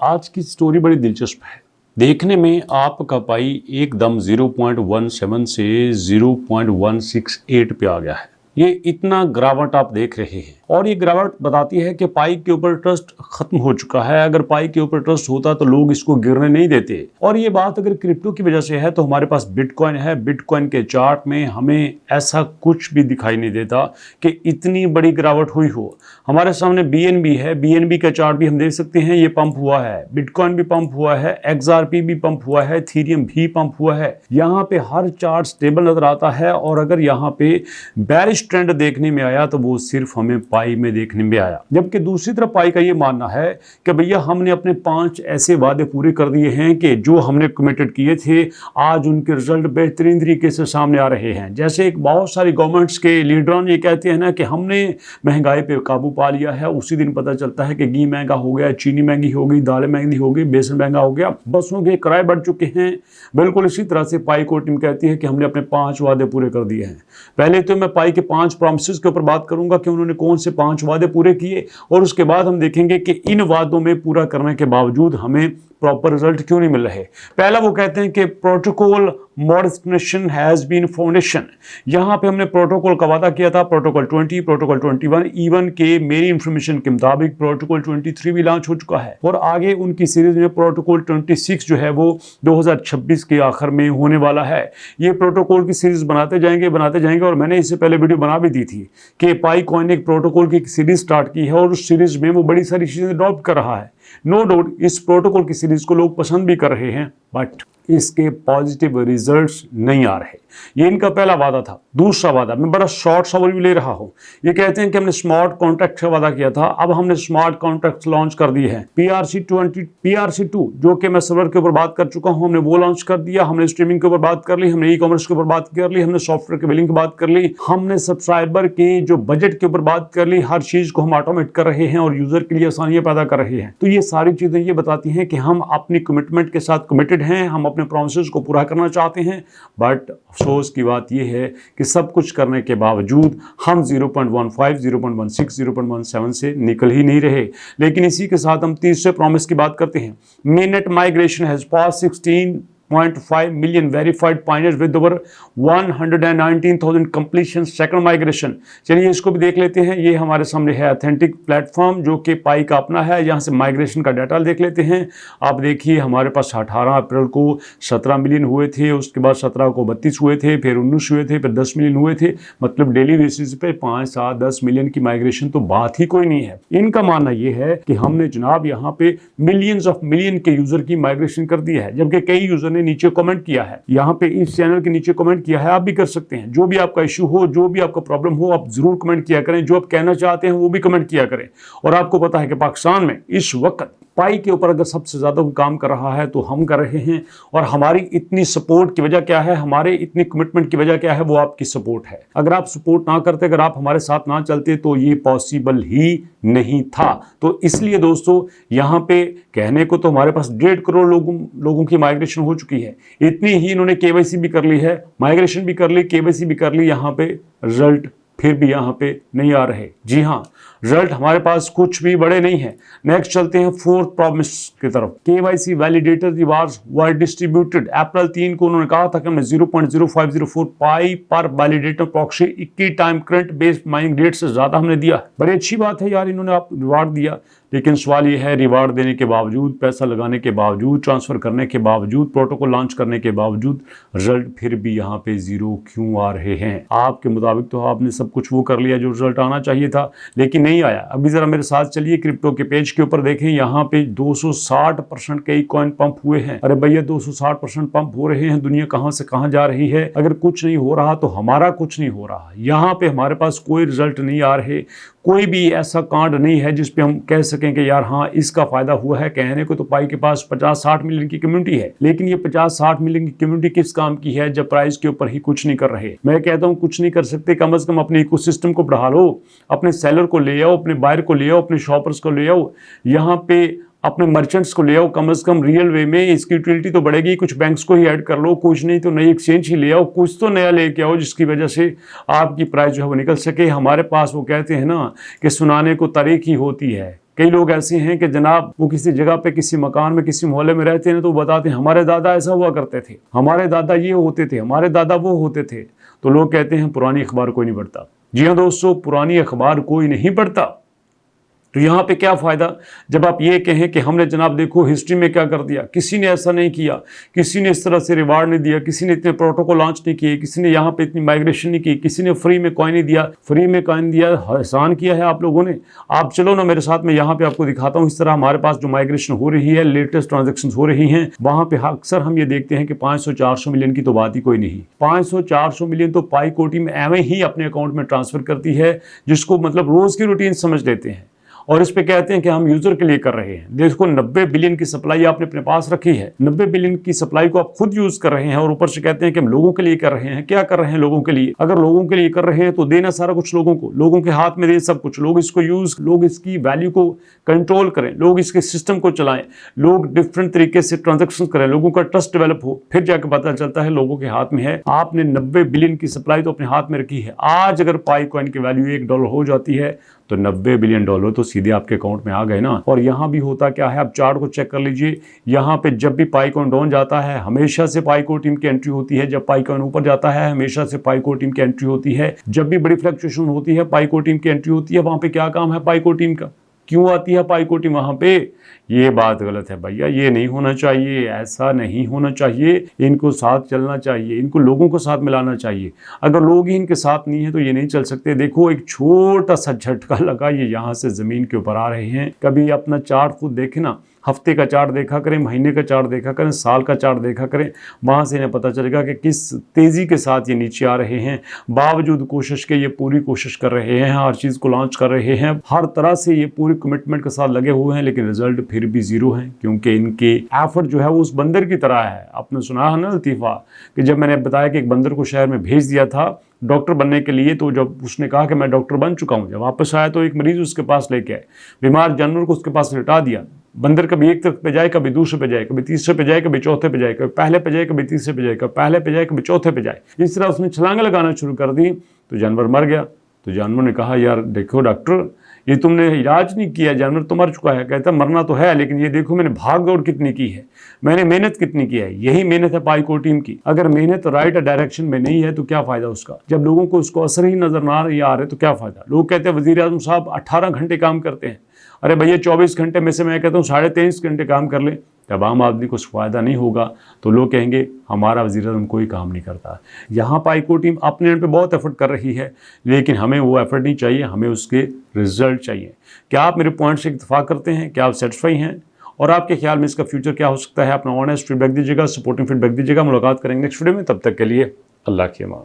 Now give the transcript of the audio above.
आज की स्टोरी बड़ी दिलचस्प है। देखने में आपका पाई एकदम 0.17 से 0.168 पे आ गया है। ये इतना गिरावट आप देख रहे हैं और ये गिरावट बताती है कि पाई के ऊपर ट्रस्ट खत्म हो चुका है। अगर पाई के ऊपर ट्रस्ट होता तो लोग इसको गिरने नहीं देते। और ये बात अगर क्रिप्टो की वजह से है तो हमारे पास बिटकॉइन है। बिटकॉइन के चार्ट में हमें ऐसा कुछ भी दिखाई नहीं देता कि इतनी बड़ी गिरावट हुई हो। हमारे सामने बीएनबी है, बीएनबी का चार्ट भी हम देख सकते हैं, ये पंप हुआ है। बिटकॉइन भी पंप हुआ है, एक्सआरपी भी पंप हुआ है, इथेरियम भी पंप हुआ है। यहाँ पे हर चार्ट स्टेबल नजर आता है। और अगर यहाँ पे बेरिश ट्रेंड देखने में आया तो वो सिर्फ हमें पाई में देखने में आया। जबकि दूसरी तरफ पाई का ये मानना है कि भैया हमने अपने 5 ऐसे वादे पूरे कर दिए हैं कि जो हमने कमिटेड किए थे, आज उनके रिजल्ट बेहतरीन तरीके से सामने आ रहे हैं। जैसे एक बहुत सारी गवर्नमेंट्स के लीडरान ये कहते हैं ना कि हमने महंगाई पे काबू पा लिया है, उसी दिन पता चलता है कि घी महंगा हो गया, चीनी महंगी हो गई, दालें महंगी हो गई, बेसन महंगा हो गया, बसों के किराए बढ़ चुके हैं। बिल्कुल इसी तरह से पाई को टीम कहती है कि हमने अपने 5 वादे पूरे कर दिए हैं। पहले तो मैं पाई के 5 प्रॉमिसेस के ऊपर बात करूंगा कि उन्होंने कौन से 5 वादे पूरे किए, और उसके बाद हम देखेंगे कि इन वादों में पूरा करने के बावजूद हमें प्रॉपर रिजल्ट क्यों नहीं मिल रहे। पहला वो कहते हैं कि protocol modification has been foundation. यहां पे हमने प्रोटोकॉल का वादा किया था, प्रोटोकॉल 20, प्रोटोकॉल 21, इवन के मेरी इंफॉर्मेशन के मुताबिक प्रोटोकॉल 23 भी लॉन्च हो चुका है। और आगे उनकी सीरीज में प्रोटोकॉल 26 जो है वो 2026 के आखिर में होने वाला है। ये प्रोटोकॉल की सीरीज बनाते जाएंगे। और मैंने इससे पहले वीडियो बना भी दी थी कि पाई कॉइन ने एक प्रोटोकॉल की सीरीज स्टार्ट की है और उस सीरीज में वो बड़ी सारी चीजें ड्रॉप कर रहा है। नो डाउट इस प्रोटोकॉल की सीरीज को लोग पसंद भी कर रहे हैं, बट इसके पॉजिटिव रिजल्ट्स नहीं आ रहे। ये इनका पहला वादा था। दूसरा वादा, मैं बड़ा शॉर्ट समरी ले रहा हूं। ये कहते हैं कि हमने स्मार्ट कॉन्ट्रैक्ट का वादा किया था, अब हमने स्मार्ट कॉन्ट्रैक्ट लॉन्च कर दिए हैं। PRC2 जो कि मैं सर्वर के ऊपर बात कर चुका हूं, हमने वो लॉन्च कर दिया। हमने स्ट्रीमिंग के ऊपर बात कर ली, हमने ई कॉमर्स के ऊपर बात कर ली, हमने सॉफ्टवेयर के बिलिंग की बात कर ली, हमने सब्सक्राइबर के जो बजट के ऊपर बात कर ली। हर चीज को हम ऑटोमेट कर रहे हैं और यूजर के लिए आसानियां पैदा कर रहे हैं। तो ये सारी चीजें ये बताती हैं कि हम अपनी कमिटमेंट के साथ कमिटेड हैं, हम अपने प्रोमिसेस को पूरा करना चाहते हैं। बट अफसोस की बात यह है कि सब कुछ करने के बावजूद हम 0.15, 0.16, 0.17 से निकल ही नहीं रहे। लेकिन इसी के साथ हम तीसरे प्रॉमिस की बात करते हैं। mainnet migration has pass 16.5 million verified pioneers with over 119,000 completion second migration। चलिए इसको भी देख लेते हैं। ये हमारे सामने है ऑथेंटिक प्लेटफॉर्म जो कि पाई का अपना है। यहाँ से माइग्रेशन का डाटा देख लेते हैं। आप देखिए हमारे पास 18 अप्रैल को 17 मिलियन हुए थे, उसके बाद 17 को 32 हुए थे, फिर 19 हुए थे, फिर 10 मिलियन हुए थे। मतलब डेली बेसिस पे 5, 7, 10 मिलियन की माइग्रेशन तो बात ही कोई नहीं है। इनका मानना यह है कि हमने जनाब यहाँ पे मिलियंस ऑफ मिलियन के यूजर की माइग्रेशन कर दी है। जबकि कई यूजर नीचे कमेंट किया है, यहाँ पे इस चैनल के नीचे कमेंट किया है। आप भी कर सकते हैं। जो भी आपका इश्यू हो, जो भी आपका प्रॉब्लम हो, आप जरूर कमेंट किया करें। जो आप कहना चाहते हैं वो भी कमेंट किया करें। और आपको पता है कि पाकिस्तान में इस वक्त पाई के ऊपर अगर सबसे ज्यादा कोई काम कर रहा है तो हम कर रहे हैं। और हमारी इतनी सपोर्ट की वजह क्या है, हमारे इतनी कमिटमेंट की वजह क्या है, वो आपकी सपोर्ट है। अगर आप सपोर्ट ना करते, अगर आप हमारे साथ ना चलते तो ये पॉसिबल ही नहीं था। तो इसलिए दोस्तों यहाँ पे कहने को तो हमारे पास 1.5 करोड़ लोगों की माइग्रेशन हो चुकी है। इतनी ही इन्होंने केवाईसी भी कर ली है, माइग्रेशन भी कर ली, केवाईसी भी कर ली। यहाँ पे रिजल्ट फिर भी यहाँ पे नहीं आ रहे। जी हाँ, रिजल्ट हमारे पास कुछ भी बड़े नहीं है। नेक्स्ट चलते हैं 4th प्रॉमिस की तरफ। KYC validator rewards were distributed. अप्रैल 3 को उन्होंने कहा था कि हमने 0.0504 पाई पर validator proxy 21 time current based mining rate से ज्यादा हमने दिया। बड़ी अच्छी बात है यार, इन्होंने आप रिवार्ड दिया। लेकिन सवाल यह है, रिवार्ड देने के बावजूद, पैसा लगाने के बावजूद, ट्रांसफर करने के बावजूद, प्रोटोकॉल लॉन्च करने के बावजूद रिजल्ट फिर भी यहाँ पे 0 क्यों आ रहे हैं? आपके मुताबिक तो आपने सब कुछ वो कर लिया जो रिजल्ट आना चाहिए था, लेकिन नहीं आया। अभी जरा मेरे साथ चलिए क्रिप्टो के पेज के ऊपर देखें। यहाँ पे 260% कई कॉइन पंप हुए हैं। अरे भैया 260% पंप हो रहे हैं, दुनिया कहाँ से कहाँ जा रही है। अगर कुछ नहीं हो रहा तो हमारा कुछ नहीं हो रहा। यहाँ पे हमारे पास कोई रिजल्ट नहीं आ रहे। कोई भी ऐसा कांड नहीं है जिसपे हम कह सकें कि यार हाँ इसका फायदा हुआ है। कहने को तो पाई के पास 50-60 मिलियन की कम्युनिटी है, लेकिन ये 50-60 मिलियन की कम्युनिटी किस काम की है जब प्राइस के ऊपर ही कुछ नहीं कर रहे। मैं कहता हूँ कुछ नहीं कर सकते, कम से कम अपने इकोसिस्टम को बढ़ा लो, अपने सेलर को ले आओ, अपने बायर को ले आओ, अपने शॉपर्स को ले आओ, यहाँ पे अपने मर्चेंट्स को ले आओ। कम से कम रियल वे में इसकी यूटिलिटी तो बढ़ेगी। कुछ बैंक्स को ही ऐड कर लो, कुछ नहीं तो नई एक्सचेंज ही ले आओ, कुछ तो नया लेके आओ जिसकी वजह से आपकी प्राइस जो है वो निकल सके। हमारे पास वो कहते हैं ना कि सुनाने को तारीख ही होती है, कई लोग ऐसे हैं कि जनाब वो किसी जगह पे किसी मकान में किसी मोहल्ले में रहते हैं तो बताते हैं हमारे दादा ऐसा हुआ करते थे, हमारे दादा ये होते थे, हमारे दादा वो होते थे। तो लोग कहते हैं पुरानी अखबार कोई नहीं पढ़ता। जी हाँ दोस्तों, पुरानी अखबार कोई नहीं पढ़ता। तो यहाँ पे क्या फ़ायदा जब आप ये कहें कि हमने जनाब देखो हिस्ट्री में क्या कर दिया, किसी ने ऐसा नहीं किया, किसी ने इस तरह से रिवार्ड नहीं दिया, किसी ने इतने प्रोटोकॉल लॉन्च नहीं किए, किसी ने यहाँ पे इतनी माइग्रेशन नहीं की, किसी ने फ्री में कॉइन नहीं दिया, फ्री में कॉइन दिया, एहसान किया है आप लोगों ने। आप चलो ना मेरे साथ, मैं यहाँ पे आपको दिखाता हूँ। इस तरह हमारे पास जो माइग्रेशन हो रही है, लेटेस्ट ट्रांजेक्शन हो रही हैं, वहाँ पे अक्सर हम ये देखते हैं कि 500-400 मिलियन की तो बात ही कोई नहीं। 500-400 मिलियन तो पाई कोटी में एवं ही अपने अकाउंट में ट्रांसफर करती है, जिसको मतलब रोज की रूटीन समझ लेते हैं और इस पे कहते हैं कि हम यूजर के लिए कर रहे हैं। देखो 90 बिलियन की सप्लाई आपने अपने पास रखी है, 90 बिलियन की सप्लाई को आप खुद यूज कर रहे हैं और ऊपर से कहते हैं कि हम लोगों के लिए कर रहे हैं। क्या कर रहे हैं लोगों के लिए? अगर लोगों के लिए कर रहे हैं तो देना सारा कुछ लोगों को, लोगों के हाथ में दे सब कुछ, लोग इसको यूज, लोग इसकी वैल्यू को कंट्रोल करें, लोग इसके सिस्टम को चलाएं, लोग डिफरेंट तरीके से ट्रांजेक्शन करें, लोगों का ट्रस्ट डेवलप हो, फिर जाकर पता चलता है लोगों के हाथ में है। आपने 90 बिलियन की सप्लाई तो अपने हाथ में रखी है। आज अगर पाई कॉइन की वैल्यू $1 हो जाती है तो 90 बिलियन डॉलर तो सीधे आपके अकाउंट में आ गए ना। और यहाँ भी होता क्या है, आप चार्ट को चेक कर लीजिए। यहाँ पे जब भी पाई कॉइन डाउन जाता है हमेशा से पाई को टीम की एंट्री होती है, जब पाई कॉइन ऊपर जाता है हमेशा से पाई को टीम की एंट्री होती है। जब भी बड़ी फ्लक्चुएशन होती है पाई को टीम की एंट्री होती है। वहां पे क्या काम है पाई को टीम का, क्यों आती है पाई को टीम वहां पे? ये बात गलत है भैया, ये नहीं होना चाहिए, ऐसा नहीं होना चाहिए। इनको साथ चलना चाहिए, इनको लोगों को साथ मिलाना चाहिए। अगर लोग ही इनके साथ नहीं है तो ये नहीं चल सकते। देखो एक छोटा सा झटका लगा, ये यहाँ से जमीन के ऊपर आ रहे हैं। कभी अपना चार्ट खुद देखे ना, हफ्ते का चार्ट देखा करें, महीने का चार्ट देखा करें, साल का चार्ट देखा करें, वहाँ से इन्हें पता चलेगा कि किस तेज़ी के साथ ये नीचे आ रहे हैं। बावजूद कोशिश के ये पूरी कोशिश कर रहे हैं, हर चीज़ को लॉन्च कर रहे हैं, हर तरह से ये पूरी कमिटमेंट के साथ लगे हुए हैं, लेकिन रिजल्ट फिर भी जीरो है, क्योंकि इनके एफर्ट जो है वो उस बंदर की तरह है। आपने सुना है ना लतीफ़ा कि जब मैंने बताया कि एक बंदर को शहर में भेज दिया था डॉक्टर बनने के लिए, तो जब उसने कहा कि मैं डॉक्टर बन चुका हूँ, जब वापस आया तो एक मरीज उसके पास लेके आए, बीमार जानवर को उसके पास लिटा दिया। बंदर कभी एक तरफ पे जाए, कभी दूसरे पे जाए, कभी तीसरे पे जाए, कभी चौथे पे जाए, कभी पहले पे जाए, कभी तीसरे पे जाए, कभी पहले पे जाए, कभी चौथे पे जाए। इस तरह उसने छलांग लगाना शुरू कर दी तो जानवर मर गया। तो जानवर ने कहा यार देखो डॉक्टर, ये तुमने इलाज नहीं किया, जानवर तो मर चुका है। कहता मरना तो है, लेकिन ये देखो मैंने भाग दौड़ कितनी की है, मैंने मेहनत कितनी की है। यही मेहनत है पाई को टीम की। अगर मेहनत राइट डायरेक्शन में नहीं है तो क्या फायदा उसका? जब लोगों को उसको असर ही नजर ना आ रहे तो क्या फायदा? लोग कहते हैं वजीर आजम साहब 18 घंटे काम करते हैं। अरे भैया 24 घंटे में से मैं कहता हूँ 23.5 घंटे काम कर ले। जब आम आदमी को फ़ायदा नहीं होगा तो लोग कहेंगे हमारा वज़ीर आज़म कोई काम नहीं करता। यहाँ पाई को टीम अपने एंड पे बहुत एफर्ट कर रही है, लेकिन हमें वो एफर्ट नहीं चाहिए, हमें उसके रिजल्ट चाहिए। क्या आप मेरे पॉइंट से इत्तेफाक करते हैं? क्या आप सेटिस्फाई हैं? और आपके ख्याल में इसका फ्यूचर क्या हो सकता है? अपना ऑनेस्ट फीडबैक दीजिएगा, सपोर्टिंग फीडबैक दीजिएगा। मुलाकात करेंगे नेक्स्ट वीडियो में, तब तक के लिए अल्लाह की अमान।